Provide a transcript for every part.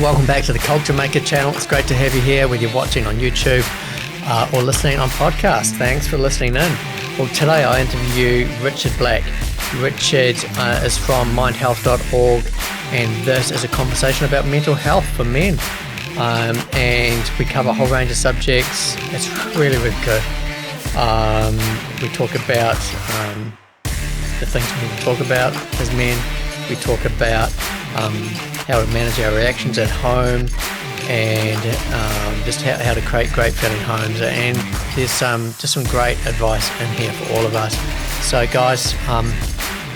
Welcome back to the Culture Maker channel. It's great to have you here, whether you're watching on YouTube or listening on podcast. Thanks for listening in. Well, today I interview Richard Black. Richard is from mindhealth.org, and this is a conversation about mental health for men. And we cover a whole range of subjects. It's really, really good. We talk about the things we need to talk about as men. We talk about how to manage our reactions at home, and just how to create great feeling homes. And there's just some great advice in here for all of us. So guys,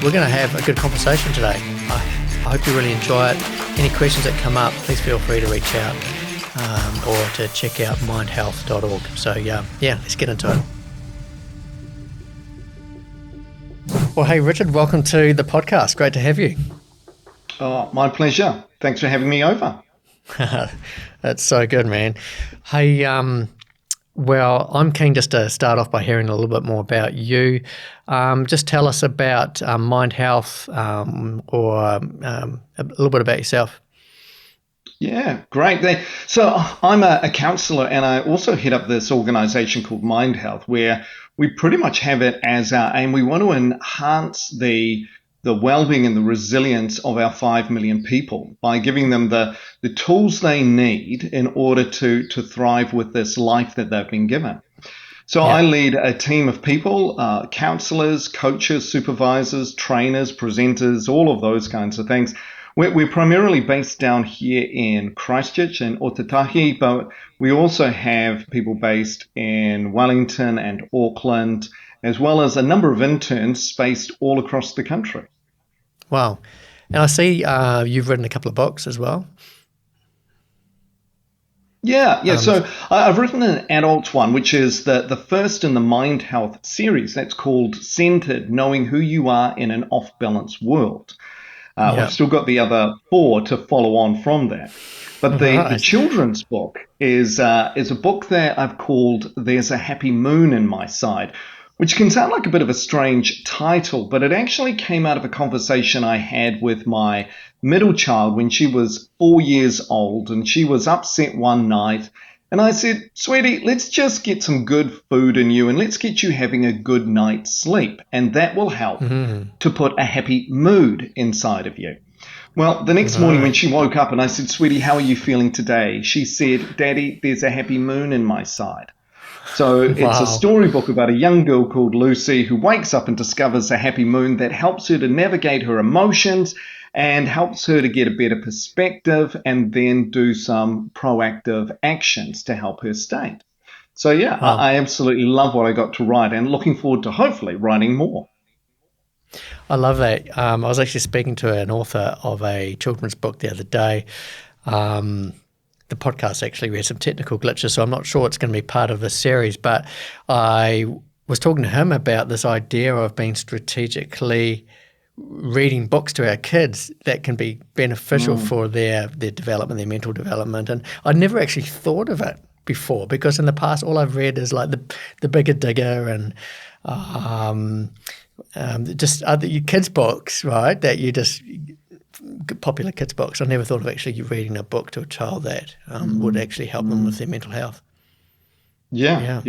we're going to have a good conversation today. I hope you really enjoy it. Any questions that come up, please feel free to reach out or to check out mindhealth.org. So yeah, let's get into it. Well, hey Richard, welcome to the podcast. Great to have you. Oh, my pleasure. Thanks for having me over. That's so good, man. Hey, well, I'm keen just to start off by hearing a little bit more about you. Just tell us about Mind Health or a little bit about yourself. Yeah, great. So I'm a counsellor, and I also head up this organisation called Mind Health, where we pretty much have it as our aim. We want to enhance the well-being and the resilience of our 5 million people by giving them the tools they need in order to thrive with this life that they've been given. So I lead a team of people, counselors, coaches, supervisors, trainers, presenters, all of those kinds of things. We're primarily based down here in Christchurch and Otatahi, but we also have people based in Wellington and Auckland, as well as a number of interns based all across the country. Wow. And I see you've written a couple of books as well. Yeah. So I've written an adult one, which is the first in the Mind Health series. That's called Centered, Knowing Who You Are in an Off-Balance World. We've still got the other 4 to follow on from that. But the children's book is a book that I've called There's a Happy Moon in My Side, which can sound like a bit of a strange title, but it actually came out of a conversation I had with my middle child when she was 4 years old, and she was upset one night. And I said, sweetie, let's just get some good food in you and let's get you having a good night's sleep. And that will help to put a happy mood inside of you. Well, the next morning when she woke up and I said, sweetie, how are you feeling today? She said, Daddy, there's a happy moon in my side. So it's a storybook about a young girl called Lucy who wakes up and discovers a happy moon that helps her to navigate her emotions and helps her to get a better perspective and then do some proactive actions to help her state. So I absolutely love what I got to write and looking forward to hopefully writing more. I love that. I was actually speaking to an author of a children's book the other day. The podcast actually, we had some technical glitches, so I'm not sure it's going to be part of this series, but I was talking to him about this idea of being strategically reading books to our kids that can be beneficial for their development, their mental development. And I'd never actually thought of it before, because in the past all I've read is like the Bigger Digger and just other kids books, right? That you just popular kids books. I never thought of actually reading a book to a child that would actually help them with their mental health. Yeah.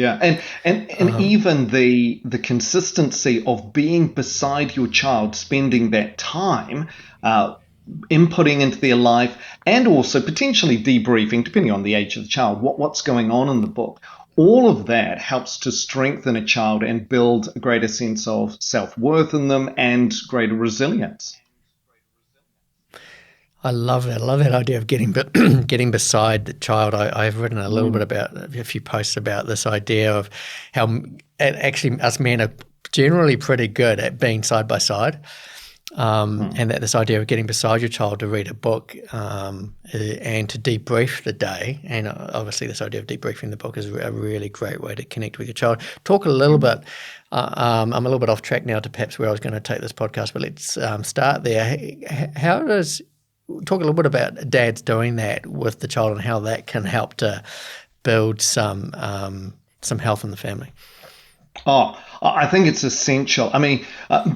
And even the consistency of being beside your child, spending that time, inputting into their life, and also potentially debriefing, depending on the age of the child, what's going on in the book. All of that helps to strengthen a child and build a greater sense of self-worth in them and greater resilience. I love that. I love that idea of getting beside the child. I've written a little bit about a few posts about this idea of how actually us men are generally pretty good at being side by side, and that this idea of getting beside your child to read a book and to debrief the day, and obviously this idea of debriefing the book is a really great way to connect with your child. Talk a little bit. I'm a little bit off track now to perhaps where I was going to take this podcast, but let's start there. Talk a little bit about dads doing that with the child and how that can help to build some health in the family. Oh, I think it's essential. I mean,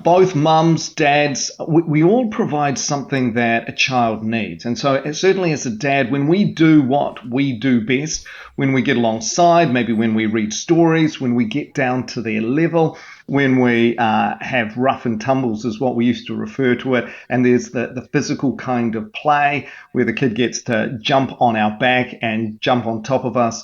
both mums, dads, we all provide something that a child needs. And so, certainly as a dad, when we do what we do best, when we get alongside, maybe when we read stories, when we get down to their level, when we have rough and tumbles, is what we used to refer to it. And there's the physical kind of play where the kid gets to jump on our back and jump on top of us.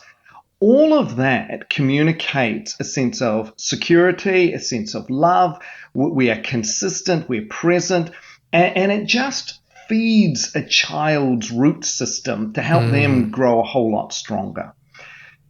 All of that communicates a sense of security, a sense of love. We are consistent, we're present, and it just feeds a child's root system to help them grow a whole lot stronger.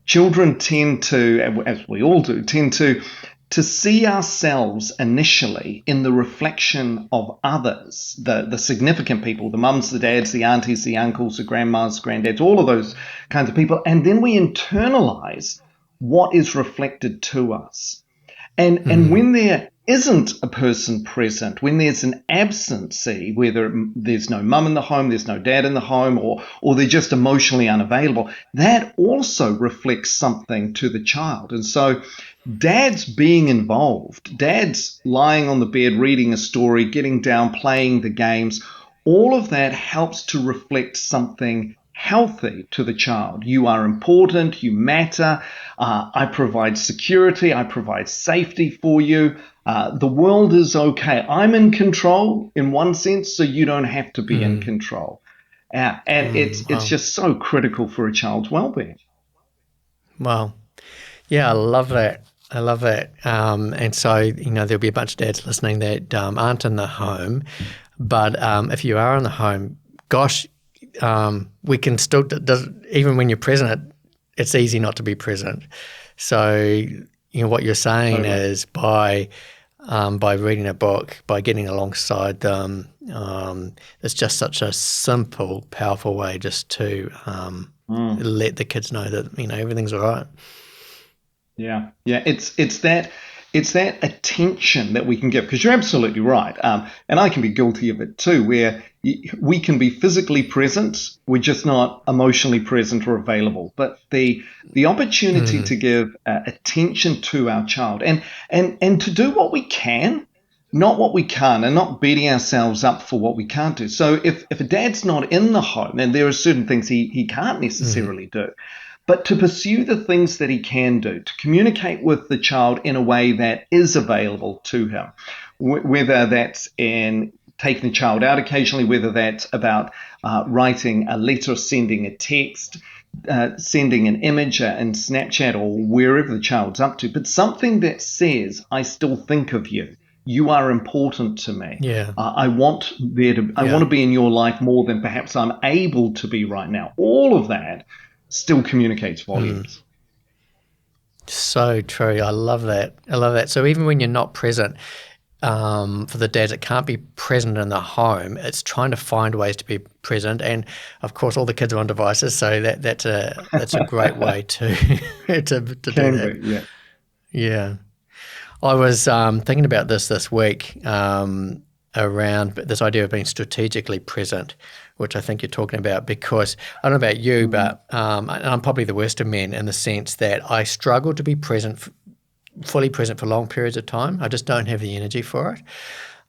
Children tend to, as we all do, tend to see ourselves initially in the reflection of others, the significant people, the mums, the dads, the aunties, the uncles, the grandmas, granddads, all of those kinds of people. And then we internalize what is reflected to us. And when there isn't a person present, when there's an absence, whether there's no mum in the home, there's no dad in the home, or they're just emotionally unavailable, that also reflects something to the child. And so dad's being involved, dad's lying on the bed, reading a story, getting down, playing the games, all of that helps to reflect something healthy to the child. You are important, you matter, I provide security, I provide safety for you, the world is okay. I'm in control in one sense, so you don't have to be in control. And it's just so critical for a child's well-being. Wow. Yeah, I love that. I love that. And so, there'll be a bunch of dads listening that aren't in the home. But if you are in the home, gosh, we can still, even when you're present, it's easy not to be present. So, what you're saying is by reading a book, by getting alongside them, it's just such a simple, powerful way just to let the kids know that, everything's all right. Yeah. It's that attention that we can give, because you're absolutely right. And I can be guilty of it too, where we can be physically present, we're just not emotionally present or available. But the opportunity to give attention to our child and to do what we can, not what we can't, and not beating ourselves up for what we can't do. So if a dad's not in the home, and there are certain things he can't necessarily do, but to pursue the things that he can do, to communicate with the child in a way that is available to him, whether that's in taking the child out occasionally, whether that's about writing a letter, sending a text, sending an image in Snapchat or wherever the child's up to, but something that says, I still think of you. You are important to me. Yeah. I want to be in your life more than perhaps I'm able to be right now. All of that still communicates volumes. So true. I love that. So even when you're not present, for the dads that can't be present in the home, it's trying to find ways to be present. And of course, all the kids are on devices, so that's a great way to do that. Yeah. I was thinking about this week around this idea of being strategically present, which I think you're talking about, because I don't know about you, but I'm probably the worst of men in the sense that I struggle to be fully present for long periods of time. I just don't have the energy for it.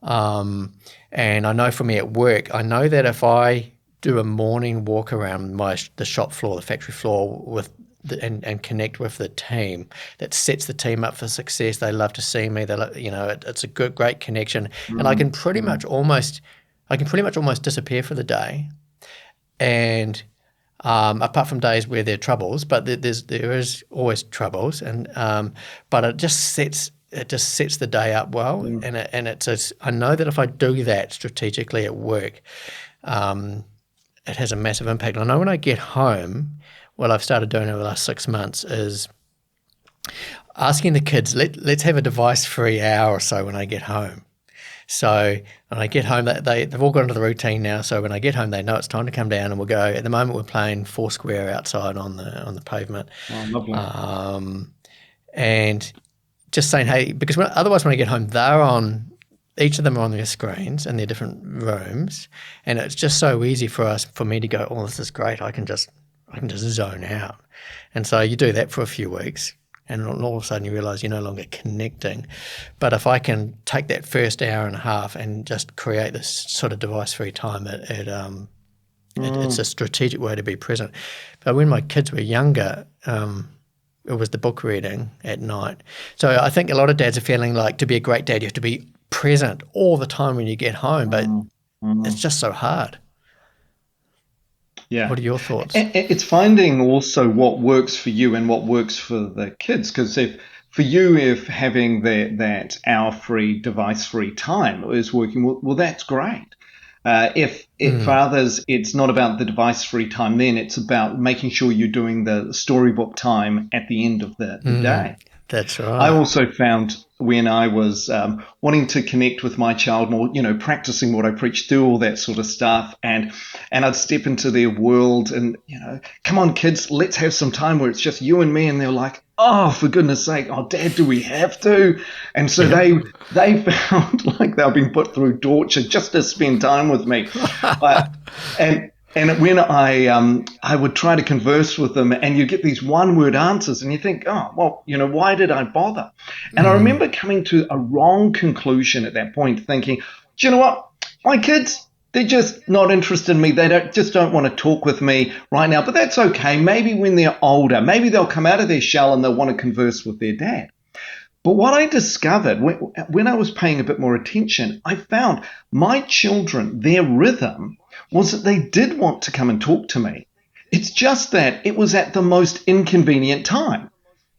And I know for me at work, I know that if I do a morning walk around the shop floor, the factory floor and connect with the team, that sets the team up for success. They love to see me. It's a great connection, and I can pretty much almost disappear for the day. And apart from days where there are troubles, but there is always troubles, and but it just sets the day up well, and I know that if I do that strategically at work, it has a massive impact. I know when I get home, what I've started doing over the last 6 months is asking the kids, let's have a device-free hour or so when I get home. So when I get home, they've all got into the routine now. So when I get home, they know it's time to come down, and we'll go. At the moment, we're playing Foursquare outside on the pavement. Oh, lovely. And just saying, hey, because otherwise when I get home, each of them are on their screens in their different rooms, and it's just so easy for me to go, oh, this is great. I can just zone out. And so you do that for a few weeks, and all of a sudden you realize you're no longer connecting. But if I can take that first hour and a half and just create this sort of device-free time, it's a strategic way to be present. But when my kids were younger, it was the book reading at night. So I think a lot of dads are feeling like to be a great dad, you have to be present all the time when you get home, but it's just so hard. Yeah. What are your thoughts? It's finding also what works for you and what works for the kids. Because if having that hour-free, device-free time is working, well, that's great. For others, it's not about the device-free time then, it's about making sure you're doing the storybook time at the end of the day. That's right. I also found when I was wanting to connect with my child more, practicing what I preach, do all that sort of stuff, and I'd step into their world and, come on, kids, let's have some time where it's just you and me. And they're like, oh, for goodness sake, oh, Dad, do we have to? And so they found like they've been put through torture just to spend time with me. And when I would try to converse with them, and you get these one-word answers, and you think, oh, well, why did I bother? And I remember coming to a wrong conclusion at that point, thinking, do you know what? My kids, they're just not interested in me. They don't want to talk with me right now. But that's okay. Maybe when they're older, maybe they'll come out of their shell and they'll want to converse with their dad. But what I discovered when I was paying a bit more attention, I found my children, their rhythm was that they did want to come and talk to me. It's just that it was at the most inconvenient time.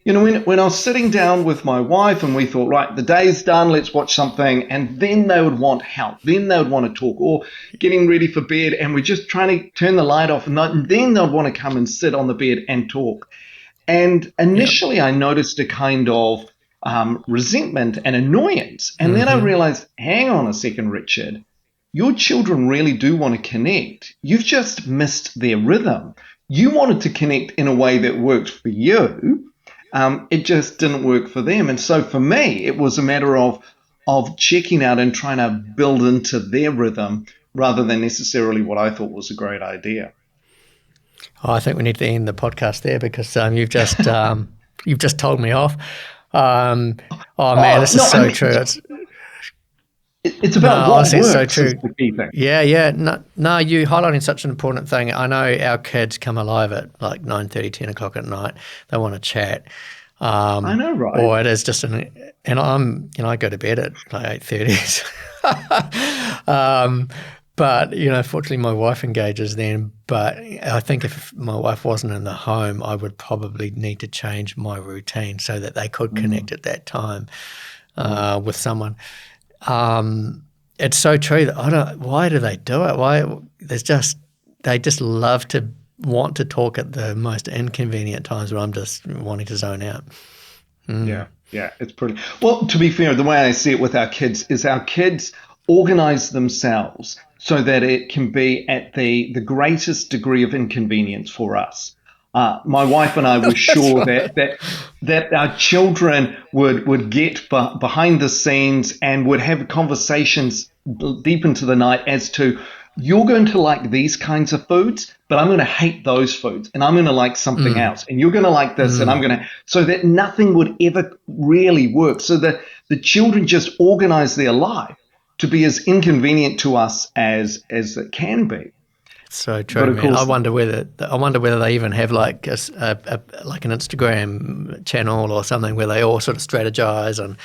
When I was sitting down with my wife and we thought, right, the day's done, let's watch something, and then they would want help. Then they would want to talk, or getting ready for bed, and we're just trying to turn the light off, and then they'd want to come and sit on the bed and talk. And initially I noticed a kind of resentment and annoyance. And then I realized, hang on a second, Richard, your children really do want to connect. You've just missed their rhythm. You wanted to connect in a way that worked for you. It just didn't work for them. And so for me, it was a matter of checking out and trying to build into their rhythm rather than necessarily what I thought was a great idea. Oh, I think we need to end the podcast there because you've just told me off. This is so true. It's about what works. So true. Is the key thing. Yeah. No, you're highlighting such an important thing. I know our kids come alive at like 9:30, 10 o'clock at night. They want to chat. I know, right? Or it is just I go to bed at like 8:30. But, fortunately my wife engages then. But I think if my wife wasn't in the home, I would probably need to change my routine so that they could connect at that time with someone. It's so true that why do they do it? They just love to want to talk at the most inconvenient times where I'm just wanting to zone out. Yeah, it's pretty. Well, to be fair, the way I see it with our kids is our kids organize themselves so that it can be at the greatest degree of inconvenience for us. My wife and I were sure that our children would get behind the scenes and would have conversations deep into the night as to, you're going to like these kinds of foods, but I'm going to hate those foods, and I'm going to like something else, and you're going to like this, and I'm going to, so that nothing would ever really work. So that the children just organize their life to be as inconvenient to us as it can be. So true, man. I wonder whether they even have like like an Instagram channel or something where they all sort of strategize and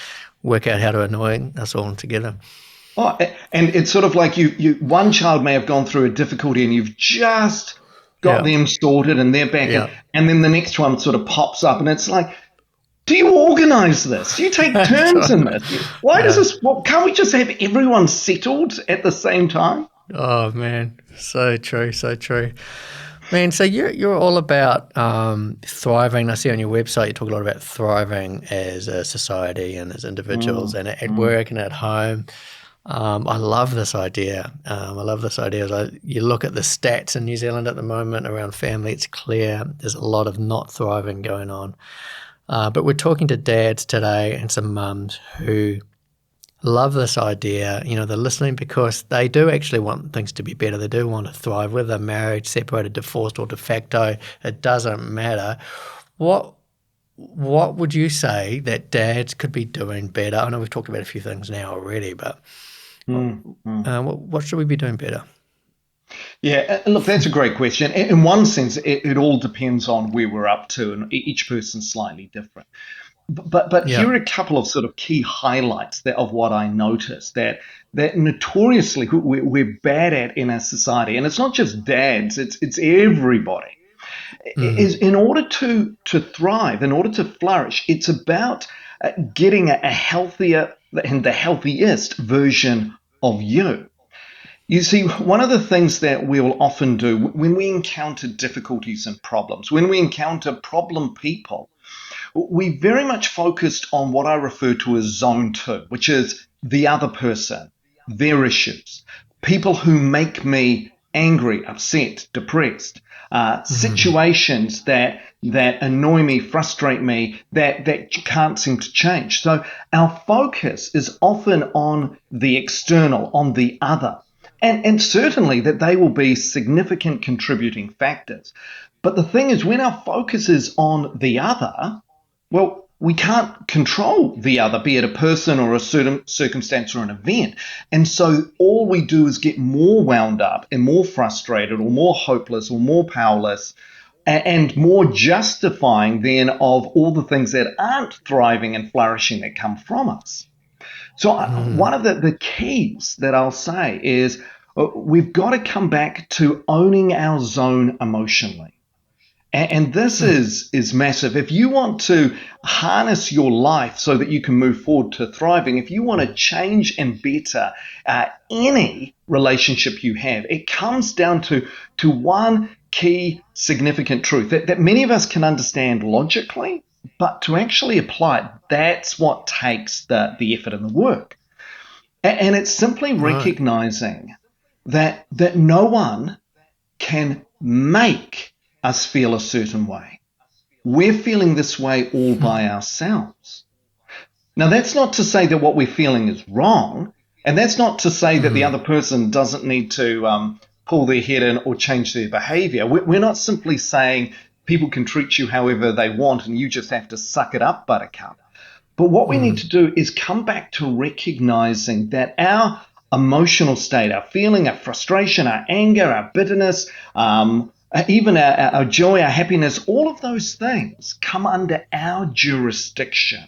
work out how to annoy us all together. Oh, and it's sort of like you one child may have gone through a difficulty and you've just got them sorted and they're back, and then the next one sort of pops up, and it's like, do you organize this? Do you take turns in this? Why does this? Well, can't we just have everyone settled at the same time? Oh man, so true, so true. Man, so you're all about thriving. I see on your website you talk a lot about thriving as a society and as individuals, and at work and at home. I love this idea. You look at the stats in New Zealand at the moment around family, it's clear there's a lot of not thriving going on. But we're talking to dads today and some mums who love this idea. They're listening because they do actually want things to be better. They do want to thrive, whether they're married, separated, divorced, or de facto. It doesn't matter. What what would you say that dads could be doing better? I know we've talked about a few things now already, but what should we be doing better? Yeah, look, that's a great question. In one sense, it all depends on where we're up to, and each person's slightly different. But Yeah. here are a couple of sort of key highlights of what I noticed that notoriously we're bad at in our society, and it's not just dads; it's everybody. Is in order to thrive, in order to flourish, it's about getting a healthier and the healthiest version of you. You see, one of the things that we'll often do when we encounter difficulties and problems, when we encounter problem people, we very much focused on what I refer to as zone two, which is the other person, their issues, people who make me angry, upset, depressed, situations that annoy me, frustrate me, that can't seem to change. So our focus is often on the external, on the other. And certainly that they will be significant contributing factors. But the thing is, when our focus is on the other, well, we can't control the other, be it a person or a certain circumstance or an event. And so all we do is get more wound up and more frustrated or more hopeless or more powerless and more justifying then of all the things that aren't thriving and flourishing that come from us. So one of the keys that I'll say is we've got to come back to owning our zone emotionally. And this is massive. If you want to harness your life so that you can move forward to thriving, if you want to change and better any relationship you have, it comes down to one key significant truth that many of us can understand logically, but to actually apply it, that's what takes the effort and the work. And it's simply recognizing that no one can make us feel a certain way. We're feeling this way all by ourselves. Now, that's not to say that what we're feeling is wrong, and that's not to say that the other person doesn't need to pull their head in or change their behavior. We're not simply saying people can treat you however they want and you just have to suck it up, buttercup. But what we need to do is come back to recognizing that our emotional state, our feeling, our frustration, our anger, our bitterness, even our joy, our happiness, all of those things come under our jurisdiction.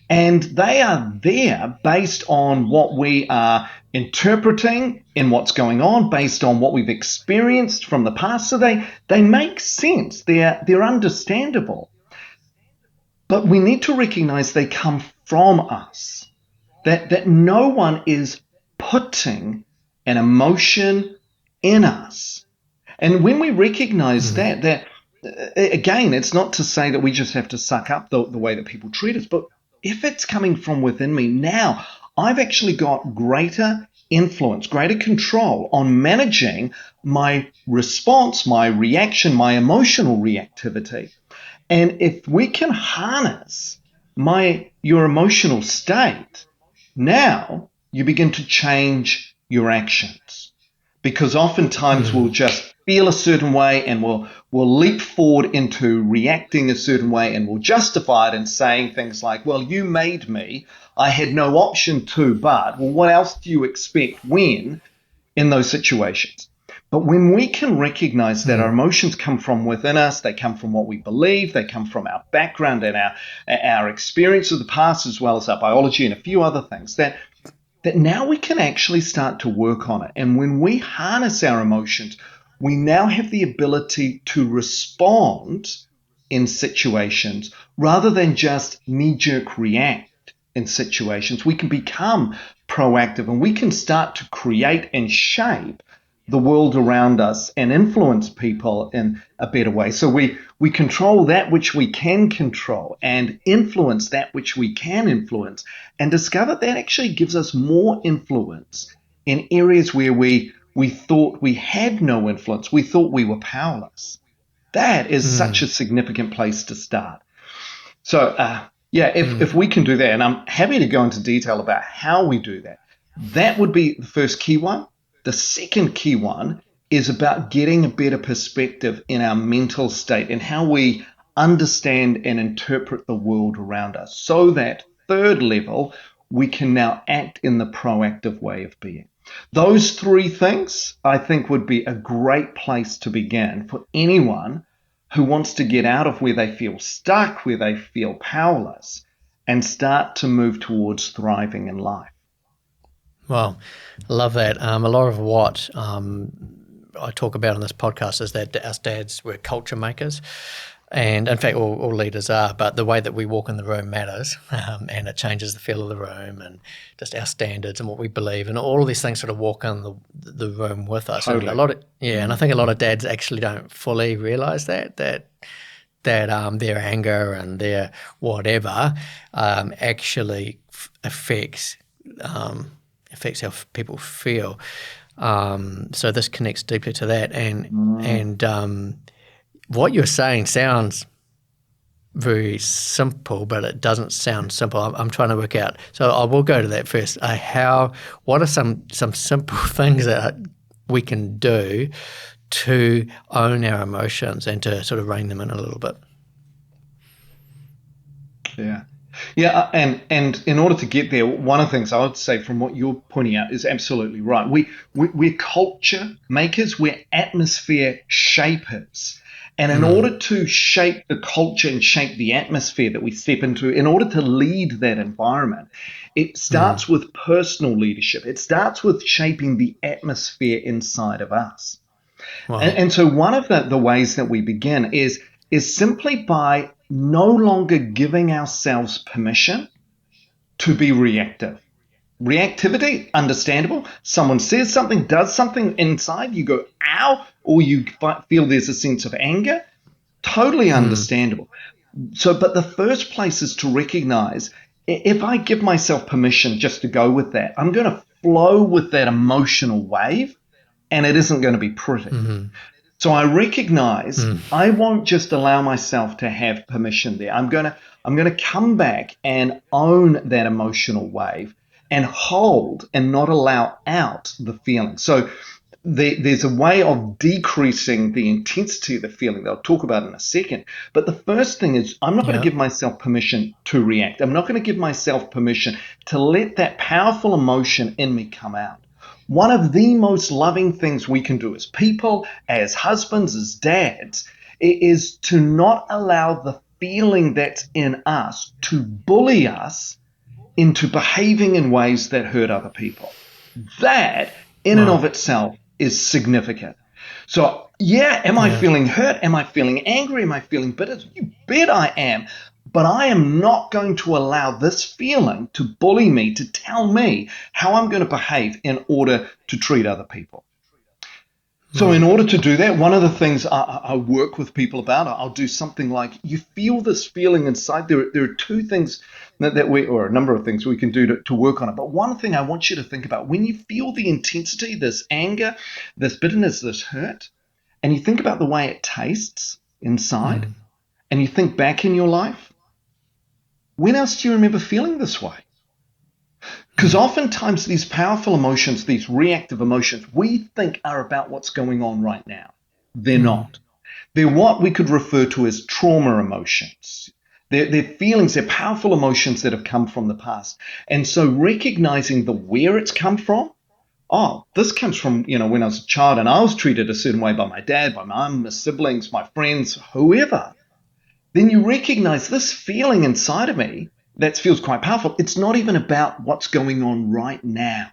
And they are there based on what we are interpreting in what's going on, based on what we've experienced from the past. So they make sense. They're understandable. But we need to recognize they come from us. That no one is putting an emotion in us. And when we recognize that again, it's not to say that we just have to suck up the way that people treat us, but if it's coming from within me, now I've actually got greater influence, greater control on managing my response, my reaction, my emotional reactivity. And if we can harness your emotional state, now you begin to change your actions. Because oftentimes we'll just feel a certain way and we'll leap forward into reacting a certain way and we'll justify it in saying things like, well, you made me, I had no option to, but, well, what else do you expect when in those situations? But when we can recognize that our emotions come from within us, they come from what we believe, they come from our background and our experience of the past, as well as our biology and a few other things, that now we can actually start to work on it. And when we harness our emotions, we now have the ability to respond in situations rather than just knee-jerk react in situations. We can become proactive and we can start to create and shape the world around us and influence people in a better way. So we control that which we can control and influence that which we can influence, and discover that actually gives us more influence in areas where we thought we had no influence. We thought we were powerless. That is such a significant place to start. So, if we can do that, and I'm happy to go into detail about how we do that, that would be the first key one. The second key one is about getting a better perspective in our mental state and how we understand and interpret the world around us, so that third level, we can now act in the proactive way of being. Those three things, I think, would be a great place to begin for anyone who wants to get out of where they feel stuck, where they feel powerless, and start to move towards thriving in life. Well, I love that. A lot of what I talk about on this podcast is that us dads were culture makers. And in fact, all leaders are, but the way that we walk in the room matters, and it changes the feel of the room and just our standards and what we believe, and all of these things sort of walk in the room with us. Totally. And and I think a lot of dads actually don't fully realise that their anger and their whatever actually affects how people feel. So this connects deeply to that, and what you're saying sounds very simple, but it doesn't sound simple. I'm trying to work out. So I will go to that first. What are some simple things that we can do to own our emotions and to sort of rein them in a little bit? Yeah, and in order to get there, one of the things I would say from what you're pointing out is absolutely right. We're culture makers, we're atmosphere shapers. And in order to shape the culture and shape the atmosphere that we step into, in order to lead that environment, it starts with personal leadership. It starts with shaping the atmosphere inside of us. Wow. And so one of the ways that we begin is simply by no longer giving ourselves permission to be reactive. Reactivity, understandable. Someone says something, does something inside, you go, ow, or you feel there's a sense of anger. Totally understandable. So, but the first place is to recognize, if I give myself permission just to go with that, I'm going to flow with that emotional wave, and it isn't going to be pretty. So I recognize I won't just allow myself to have permission there. I'm going to come back and own that emotional wave and hold and not allow out the feeling. So there's a way of decreasing the intensity of the feeling that I'll talk about in a second. But the first thing is, I'm not going to give myself permission to react. I'm not going to give myself permission to let that powerful emotion in me come out. One of the most loving things we can do as people, as husbands, as dads, is to not allow the feeling that's in us to bully us into behaving in ways that hurt other people. That, in and of itself, is significant. So, am I feeling hurt? Am I feeling angry? Am I feeling bitter? You bet I am. But I am not going to allow this feeling to bully me, to tell me how I'm going to behave in order to treat other people. So in order to do that, one of the things I work with people about, I'll do something like, you feel this feeling inside. There are two things or a number of things we can do to work on it. But one thing I want you to think about, when you feel the intensity, this anger, this bitterness, this hurt, and you think about the way it tastes inside, and you think back in your life, when else do you remember feeling this way? Because oftentimes these powerful emotions, these reactive emotions, we think are about what's going on right now. They're not. They're what we could refer to as trauma emotions. They're feelings, they're powerful emotions that have come from the past. And so recognizing where it's come from, this comes from, when I was a child and I was treated a certain way by my dad, by my mum, my siblings, my friends, whoever. Then you recognize this feeling inside of me that feels quite powerful. It's not even about what's going on right now.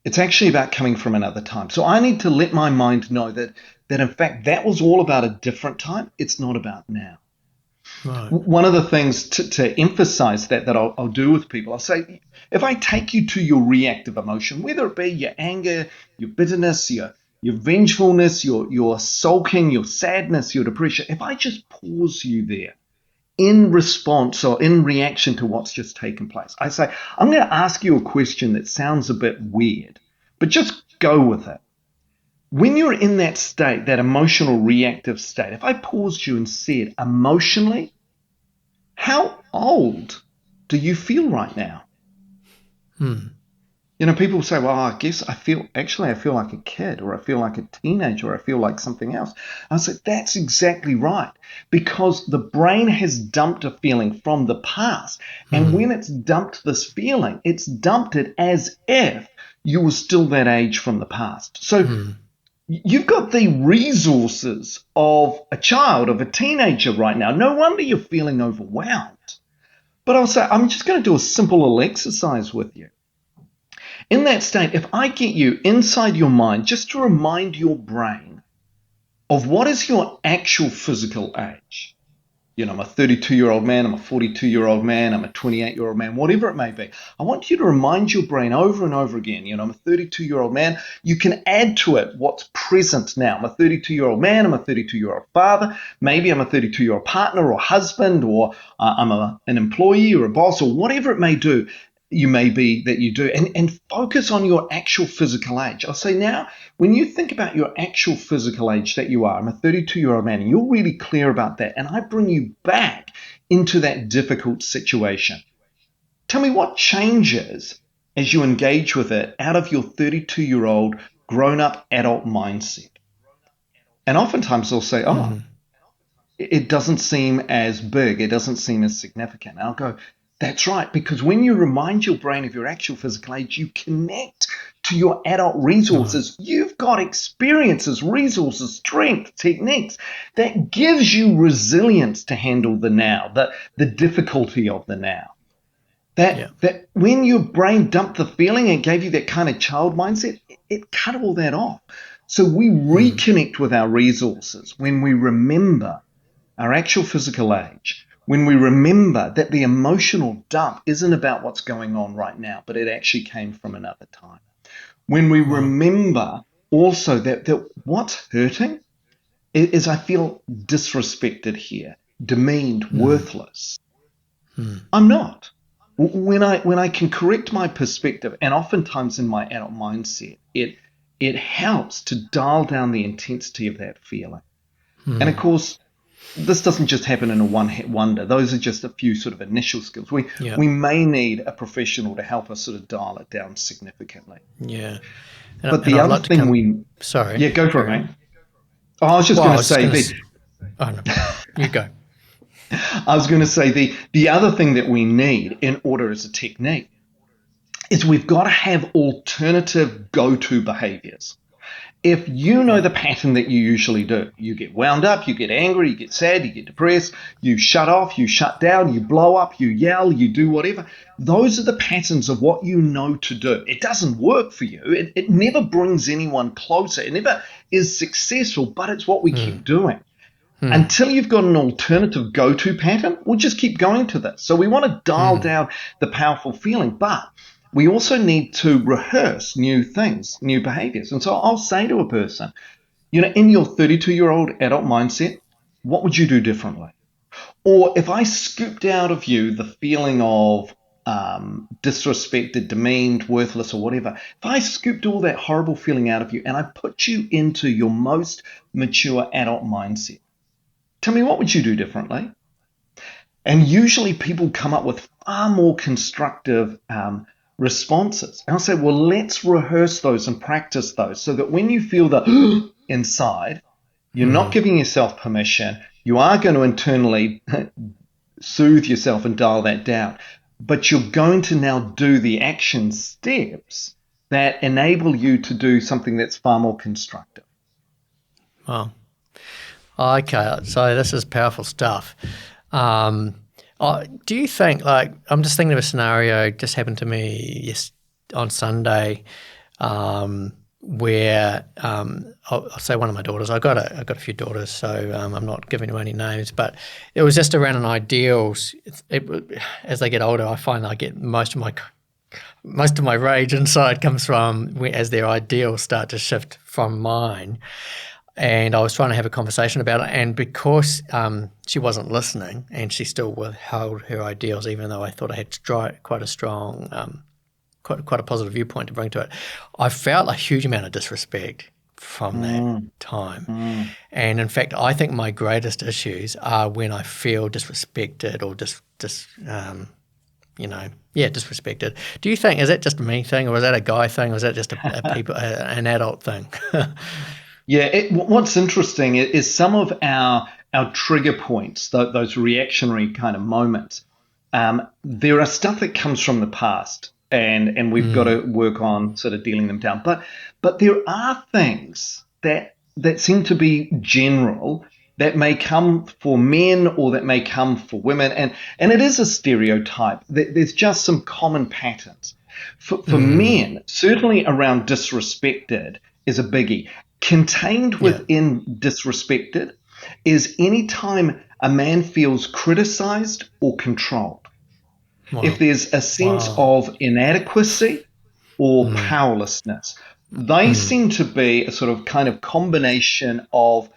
It's actually about coming from another time. So I need to let my mind know that in fact that was all about a different time. It's not about now. Right. One of the things to emphasize that I'll do with people, I'll say, if I take you to your reactive emotion, whether it be your anger, your bitterness, your vengefulness, your sulking, your sadness, your depression, if I just pause you there in response or in reaction to what's just taken place, I say, I'm going to ask you a question that sounds a bit weird, but just go with it. When you're in that state, that emotional reactive state, if I paused you and said, emotionally, how old do you feel right now? People say, well, I feel like a kid, or I feel like a teenager, or I feel like something else. I said, that's exactly right, because the brain has dumped a feeling from the past. And when it's dumped this feeling, it's dumped it as if you were still that age from the past. So you've got the resources of a child, of a teenager right now. No wonder you're feeling overwhelmed. But I'll say, I'm just going to do a simple little exercise with you. In that state, if I get you inside your mind just to remind your brain of what is your actual physical age. I'm a 32-year-old man, I'm a 42-year-old man, I'm a 28-year-old man, whatever it may be. I want you to remind your brain over and over again, I'm a 32-year-old man. You can add to it what's present now. I'm a 32-year-old man, I'm a 32-year-old father, maybe I'm a 32-year-old partner or husband, or I'm an employee or a boss, or whatever it may do. You may be that you do, and focus on your actual physical age. I'll say now, when you think about your actual physical age that you are, I'm a 32-year-old man, and you're really clear about that, and I bring you back into that difficult situation. Tell me what changes as you engage with it out of your 32-year-old grown-up adult mindset. And oftentimes they'll say, it doesn't seem as big, it doesn't seem as significant. And I'll go, that's right, because when you remind your brain of your actual physical age, you connect to your adult resources. You've got experiences, resources, strength, techniques that gives you resilience to handle the now, the difficulty of the now. That when your brain dumped the feeling and gave you that kind of child mindset, it cut all that off. So we reconnect with our resources when we remember our actual physical age, when we remember that the emotional dump isn't about what's going on right now, but it actually came from another time. When we remember also that what's hurting is I feel disrespected here, demeaned, worthless. I'm not. When I can correct my perspective, and oftentimes in my adult mindset, it helps to dial down the intensity of that feeling. And of course, this doesn't just happen in a one-hit wonder. Those are just a few sort of initial skills. We may need a professional to help us sort of dial it down significantly. Yeah. But the other thing Sorry. Yeah, go for it, mate. Oh, I was just going to say Oh, no. You go. I was going to say the other thing that we need in order as a technique is we've got to have alternative go-to behaviors. If you know the pattern that you usually do, you get wound up, you get angry, you get sad, you get depressed, you shut off, you shut down, you blow up, you yell, you do whatever. Those are the patterns of what you know to do. It doesn't work for you. It never brings anyone closer. It never is successful, but it's what we keep doing. Until you've got an alternative go-to pattern, we'll just keep going to this. So we want to dial down the powerful feeling, but we also need to rehearse new things, new behaviors. And so I'll say to a person, in your 32-year-old adult mindset, what would you do differently? Or if I scooped out of you the feeling of disrespected, demeaned, worthless, or whatever, if I scooped all that horrible feeling out of you and I put you into your most mature adult mindset, tell me, what would you do differently? And usually people come up with far more constructive responses. And I'll say, well, let's rehearse those and practice those so that when you feel the inside, you're not giving yourself permission. You are going to internally soothe yourself and dial that down. But you're going to now do the action steps that enable you to do something that's far more constructive. Wow. Okay, so this is powerful stuff. Do you think, I'm just thinking of a scenario just happened to me on Sunday, where I'll say one of my daughters. I've got a few daughters, so I'm not giving you any names, but it was just around an ideals. As they get older, I find I get most of my rage inside comes from as their ideals start to shift from mine. And I was trying to have a conversation about it, and because she wasn't listening and she still withheld her ideals, even though I thought I had quite a strong, quite a positive viewpoint to bring to it, I felt a huge amount of disrespect from that time. And in fact, I think my greatest issues are when I feel disrespected or disrespected. Do you think, is that just a me thing, or is that a guy thing, or is that just an adult thing? Yeah, what's interesting is some of our trigger points, those reactionary kind of moments. There are stuff that comes from the past, and we've got to work on sort of dealing them down. But there are things that seem to be general, that may come for men or that may come for women, and it is a stereotype. There's just some common patterns. For men, certainly around disrespected is a biggie. Contained within disrespected is any time a man feels criticized or controlled. Wow. If there's a sense of inadequacy or powerlessness, they seem to be a sort of kind of combination of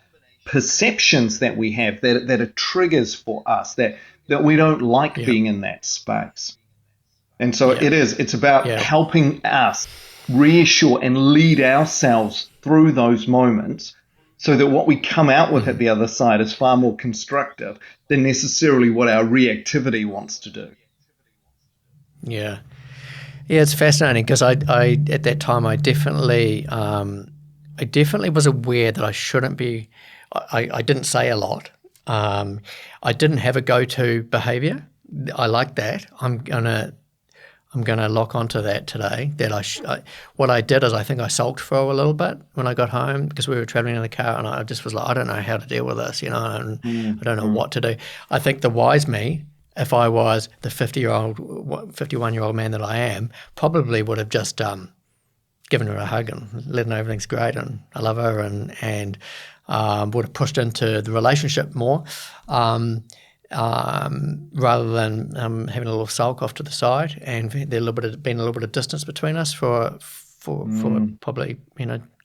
perceptions that we have that are triggers for us, that we don't like being in that space. And so it's about helping us reassure and lead ourselves through those moments, so that what we come out with at the other side is far more constructive than necessarily what our reactivity wants to do. Yeah, it's fascinating, because I at that time I definitely was aware that I shouldn't be. I didn't say a lot. I didn't have a go-to behaviour. I like that. I'm gonna lock onto that today. That what I did is, I think I sulked for a little bit when I got home, because we were traveling in the car, and I just was like, I don't know how to deal with this, and I don't know what to do. I think the wise me, if I was the 51-year-old man that I am, probably would have just given her a hug and let her know everything's great and I love her, and would have pushed into the relationship more, rather than having a little sulk off to the side, and there been a little bit of distance between us for probably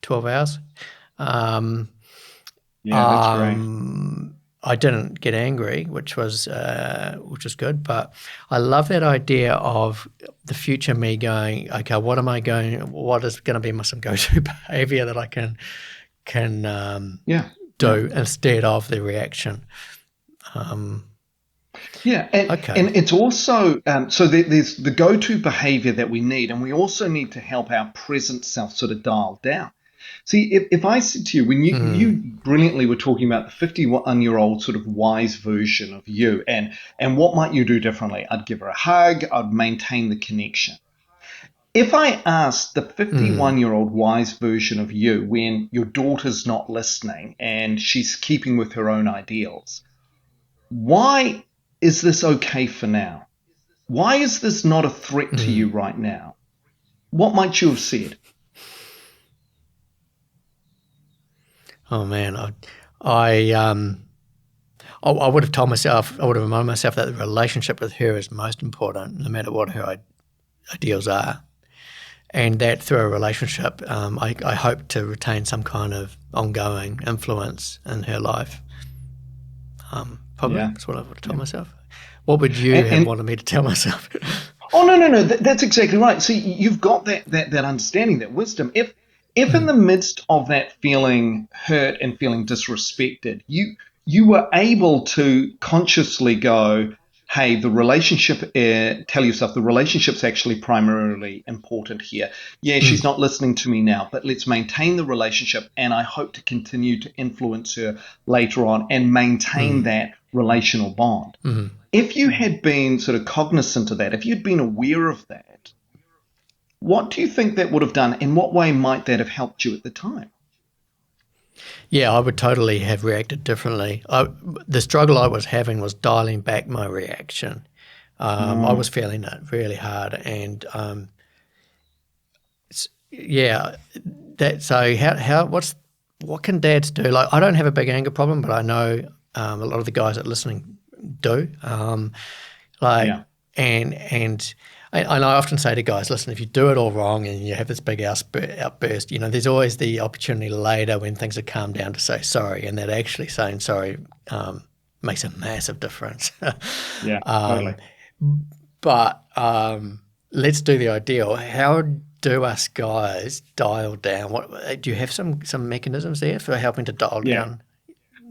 12 hours. That's great. I didn't get angry, which was good, but I love that idea of the future me going, okay, what is going to be some go-to behavior that I can do instead of the reaction. And it's also so there's the go-to behavior that we need, and we also need to help our present self sort of dial down. See, if I said to you, when you brilliantly were talking about the 51-year-old sort of wise version of you, and what might you do differently? I'd give her a hug, I'd maintain the connection. If I asked the 51-year-old wise version of you, when your daughter's not listening and she's keeping with her own ideals, why is this okay for now? Why is this not a threat to you right now? What might you have said? Oh man, I would have told myself, I would have reminded myself that the relationship with her is most important, no matter what her ideals are, and that through a relationship, I hope to retain some kind of ongoing influence in her life. Probably that's what I would have told myself. What would you have wanted me to tell myself? Oh no, that's exactly right. See, you've got that understanding, that wisdom. If in the midst of that feeling hurt and feeling disrespected, you were able to consciously go, hey, the relationship, tell yourself the relationship's actually primarily important here. Yeah, she's not listening to me now, but let's maintain the relationship, and I hope to continue to influence her later on and maintain that relational bond. If you had been sort of cognizant of that, if you'd been aware of that, what do you think that would have done? In what way might that have helped you at the time? Yeah, I would totally have reacted differently. The struggle I was having was dialing back my reaction. I was feeling it really hard, and what can dads do? Like, I don't have a big anger problem, but I know a lot of the guys that are listening do. And I often say to guys, listen, if you do it all wrong and you have this big outburst, there's always the opportunity later when things have calmed down to say sorry, and that actually saying sorry makes a massive difference. Totally. But let's do the ideal. How do us guys dial down? Do you have some mechanisms there for helping to dial down?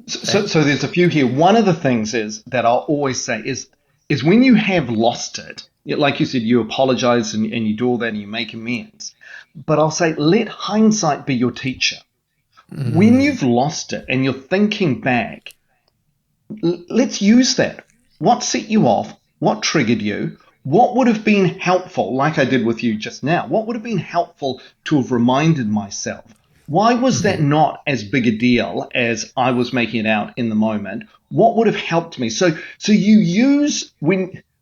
So there's a few here. One of the things is that I'll always say is is when you have lost it, like you said, you apologize and you do all that and you make amends. But I'll say, let hindsight be your teacher. When you've lost it and you're thinking back, let's use that. What set you off? What triggered you? What would have been helpful, like I did with you just now? What would have been helpful to have reminded myself? Why was that not as big a deal as I was making it out in the moment? What would have helped me? So you use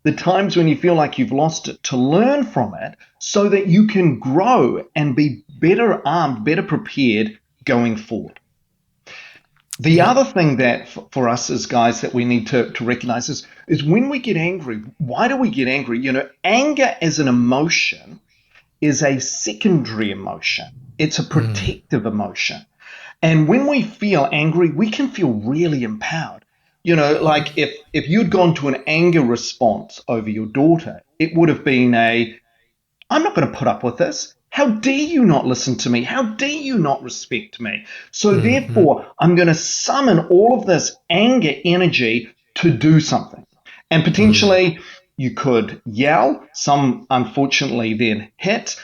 the times when you feel like you've lost it to learn from it so that you can grow and be better armed, better prepared going forward. The other thing that for us as guys that we need to recognize is when we get angry, why do we get angry? Anger as an emotion is a secondary emotion. It's a protective emotion. And when we feel angry, we can feel really empowered. Like if you'd gone to an anger response over your daughter, it would have been I'm not going to put up with this. How dare you not listen to me? How dare you not respect me? So therefore, I'm going to summon all of this anger energy to do something. And potentially you could yell. Some, unfortunately, then hit.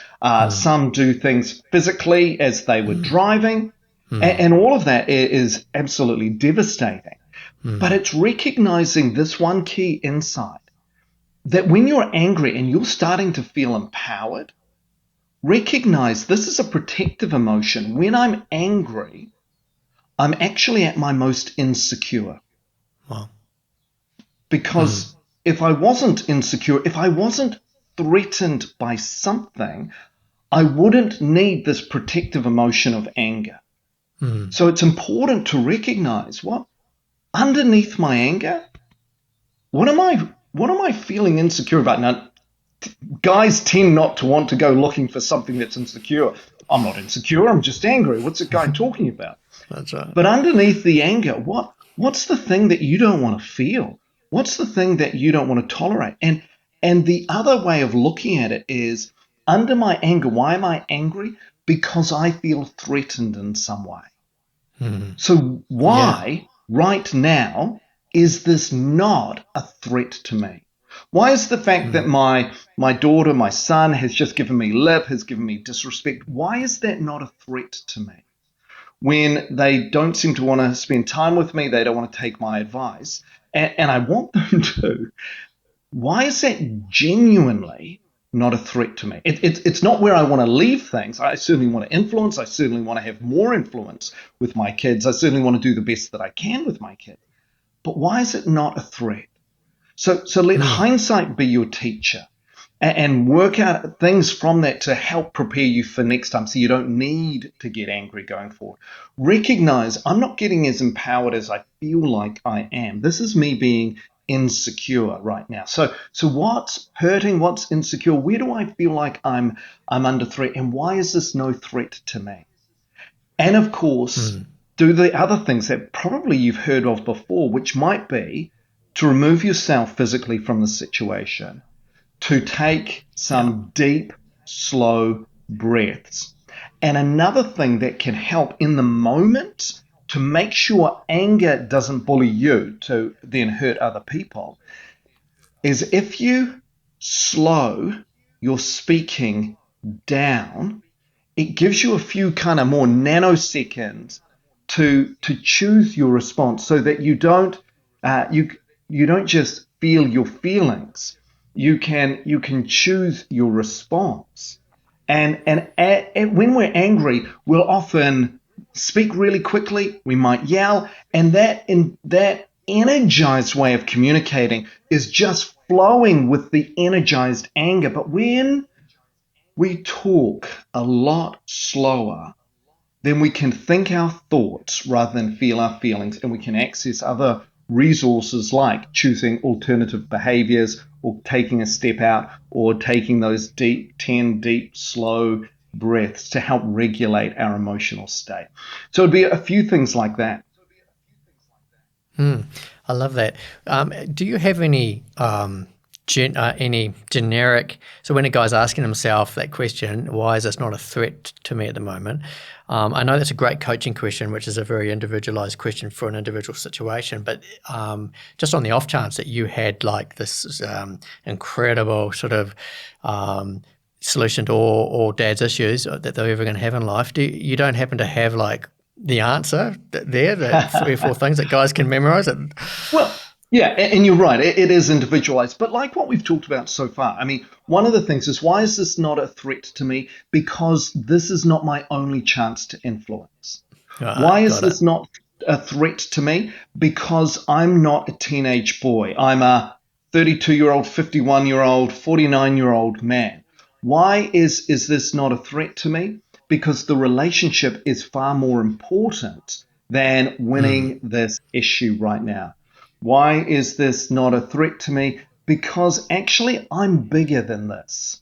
Some do things physically as they were driving. And all of that is absolutely devastating. But it's recognizing this one key insight, that when you're angry and you're starting to feel empowered, recognize this is a protective emotion. When I'm angry, I'm actually at my most insecure. Wow. Because if I wasn't insecure, if I wasn't threatened by something, I wouldn't need this protective emotion of anger. So it's important to recognize what underneath my anger, what am I feeling insecure about? Now, guys tend not to want to go looking for something that's insecure. I'm not insecure, I'm just angry. What's the guy talking about? That's right. But underneath the anger, what's the thing that you don't want to feel? What's the thing that you don't want to tolerate? And the other way of looking at it is, under my anger, why am I angry? Because I feel threatened in some way. So why right now is this not a threat to me? Why is the fact that my daughter, my son has just given me lip, has given me disrespect, why is that not a threat to me? When they don't seem to want to spend time with me, they don't want to take my advice, and I want them to, why is that genuinely not a threat to me? It's not where I want to leave things. I certainly want to influence. I certainly want to have more influence with my kids. I certainly want to do the best that I can with my kids. But why is it not a threat? So let hindsight be your teacher and work out things from that to help prepare you for next time so you don't need to get angry going forward. Recognize I'm not getting as empowered as I feel like I am. This is me being insecure right now. So what's hurting? What's insecure? Where do I feel like I'm under threat? And why is this no threat to me? And of course, do the other things that probably you've heard of before, which might be to remove yourself physically from the situation, to take some deep, slow breaths. And another thing that can help in the moment to make sure anger doesn't bully you to then hurt other people is if you slow your speaking down, it gives you a few kind of more nanoseconds to choose your response so that you don't you don't just feel your feelings. You can choose your response. And when we're angry, we'll often speak really quickly. We might yell, and that energized way of communicating is just flowing with the energized anger. But when we talk a lot slower, then we can think our thoughts rather than feel our feelings, and we can access other resources like choosing alternative behaviors or taking a step out or taking those 10 deep, slow breaths to help regulate our emotional state. So it'd be a few things like that. I love that. Do you have any any generic. So when a guy's asking himself that question, why is this not a threat to me at the moment? I know that's a great coaching question, which is a very individualized question for an individual situation. But just on the off chance that you had like this incredible sort of solution to all dad's issues that they're ever going to have in life, you don't happen to have like the answer there, that 3 or 4 things that guys can memorize? Well, yeah, and you're right. It is individualized. But like what we've talked about so far, I mean, one of the things is, why is this not a threat to me? Because this is not my only chance to influence. Why is this not a threat to me? Because I'm not a teenage boy. I'm a 32-year-old, 51-year-old, 49-year-old man. Why is this not a threat to me? Because the relationship is far more important than winning this issue right now. Why is this not a threat to me? Because actually I'm bigger than this.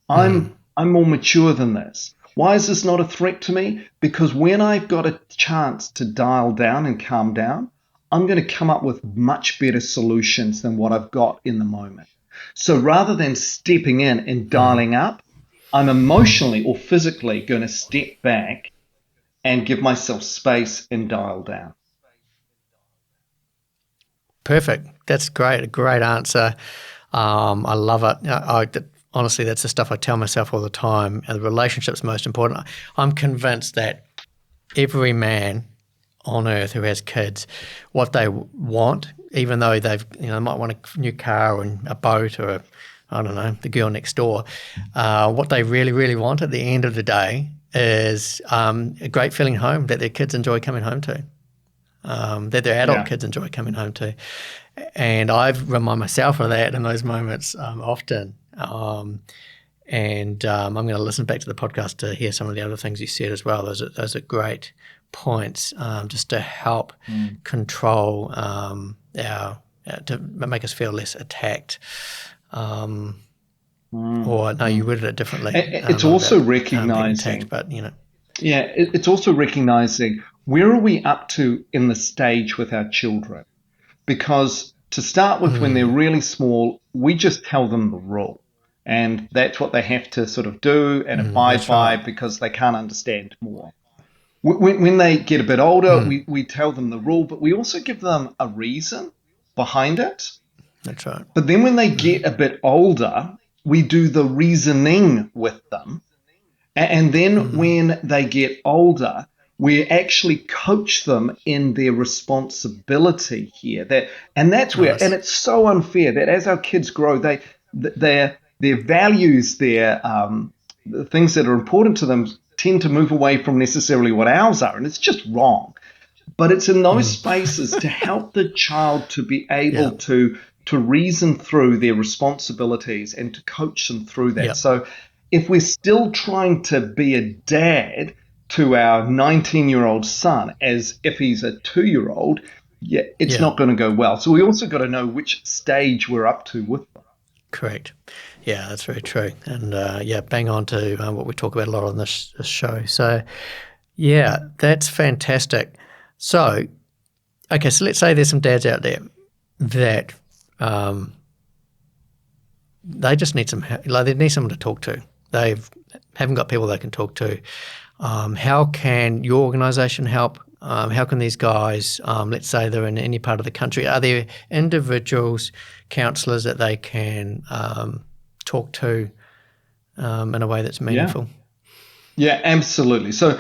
I'm more mature than this. Why is this not a threat to me? Because when I've got a chance to dial down and calm down, I'm going to come up with much better solutions than what I've got in the moment. So rather than stepping in and dialing up, I'm emotionally or physically going to step back and give myself space and dial down. Perfect. That's great. A great answer. I love it. Honestly, that's the stuff I tell myself all the time. The relationship's most important. I'm convinced that every man on earth who has kids, what they want, even though they might want a new car or a boat or the girl next door, what they really, really want at the end of the day is a great feeling home that their kids enjoy coming home to. That their adult kids enjoy coming home to. And I've remind myself of that in those moments often. And I'm going to listen back to the podcast to hear some of the other things you said as well. Those are great points just to help control to make us feel less attacked. Or no, you worded it differently. It's also recognizing, it's also recognizing where are we up to in the stage with our children? Because to start with, when they're really small, we just tell them the rule. And that's what they have to sort of do and abide by because they can't understand more. When they get a bit older, we tell them the rule, but we also give them a reason behind it. That's right. But then when they get a bit older, we do the reasoning with them. And then when they get older, we actually coach them in their responsibility here. That's where, and it's so unfair that as our kids grow, their values, the things that are important to them tend to move away from necessarily what ours are, and it's just wrong. But it's in those spaces to help the child to be able to reason through their responsibilities and to coach them through that. So if we're still trying to be a dad to our 19-year-old son as if he's a 2-year-old, it's not going to go well. So we also got to know which stage we're up to with them. Correct. Yeah, that's very true. And bang on to what we talk about a lot on this show. So yeah, that's fantastic. So, okay, so let's say there's some dads out there that they just need some help. Like they need someone to talk to. They haven't got people they can talk to. How can your organisation help? How can these guys, let's say they're in any part of the country, are there individuals, counsellors that they can talk to in a way that's meaningful? Yeah, absolutely. So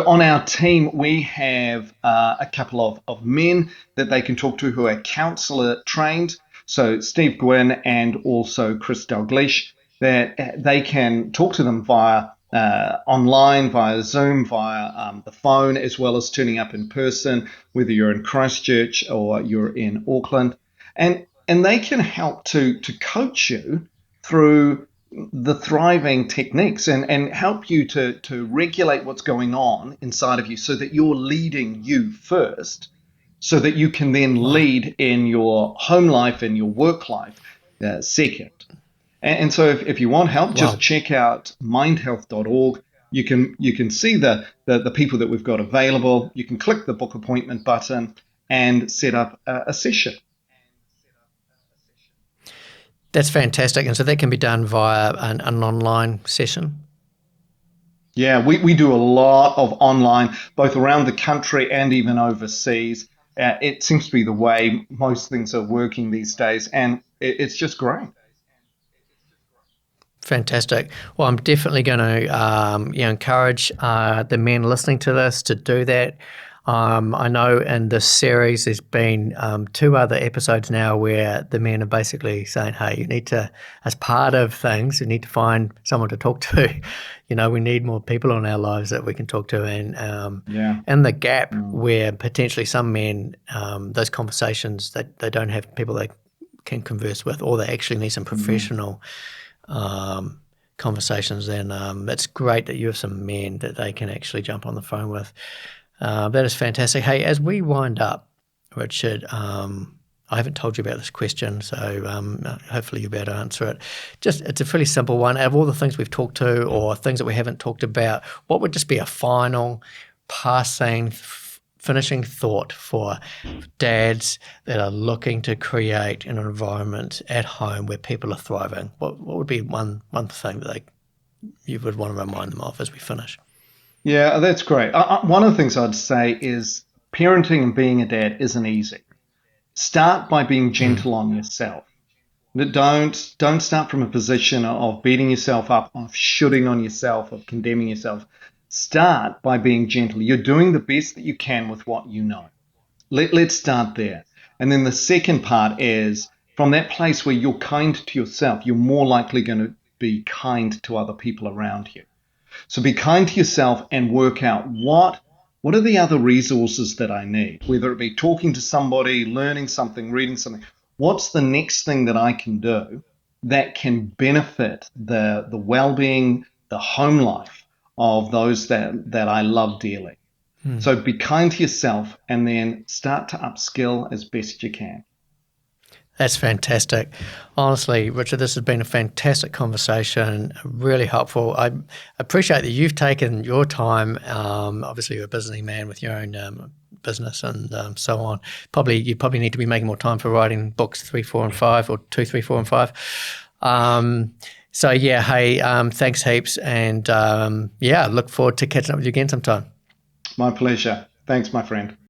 on our team, we have a couple of men that they can talk to who are counsellor trained. So Steve Gwynn and also Chris Dalglish, that they can talk to them via online, via Zoom, via the phone, as well as turning up in person, whether you're in Christchurch or you're in Auckland. And they can help to coach you through the thriving techniques and help you to regulate what's going on inside of you so that you're leading you first, so that you can then lead in your home life and your work life second. And so if you want help, just check out mindhealth.org. You can see the people that we've got available. You can click the book appointment button and set up a session. That's fantastic. And so that can be done via an online session? Yeah, we do a lot of online, both around the country and even overseas. It seems to be the way most things are working these days, and it's just great. Fantastic. Well, I'm definitely going to encourage the men listening to this to do that. I know in this series there's been 2 other episodes now where the men are basically saying, hey, you need to, as part of things, you need to find someone to talk to. We need more people in our lives that we can talk to. And the gap where potentially some men, those conversations, that they don't have people they can converse with, or they actually need some professional conversations, then it's great that you have some men that they can actually jump on the phone with. That is fantastic. Hey, as we wind up, Richard, I haven't told you about this question, so hopefully you'll be able to answer it. It's a fairly simple one. Out of all the things we've talked to or things that we haven't talked about, what would just be a final finishing thought for dads that are looking to create an environment at home where people are thriving? What would be one thing that you would want to remind them of as we finish? Yeah, that's great. One of the things I'd say is parenting and being a dad isn't easy. Start by being gentle on yourself. Don't start from a position of beating yourself up, of shooting on yourself, of condemning yourself. Start by being gentle. You're doing the best that you can with what you know. Let's start there. And then the second part is from that place where you're kind to yourself, you're more likely going to be kind to other people around you. So be kind to yourself and work out what are the other resources that I need, whether it be talking to somebody, learning something, reading something. What's the next thing that I can do that can benefit the well-being, the home life of those that I love dearly? So be kind to yourself and then start to upskill as best you can. That's fantastic. Honestly, Richard, this has been a fantastic conversation, really helpful. I appreciate that you've taken your time. Obviously, you're a businessman with your own business and so on. You probably need to be making more time for writing books 3, 4, and 5, or 2, 3, 4, and 5. So yeah, hey, thanks heaps, and look forward to catching up with you again sometime. My pleasure. Thanks, my friend.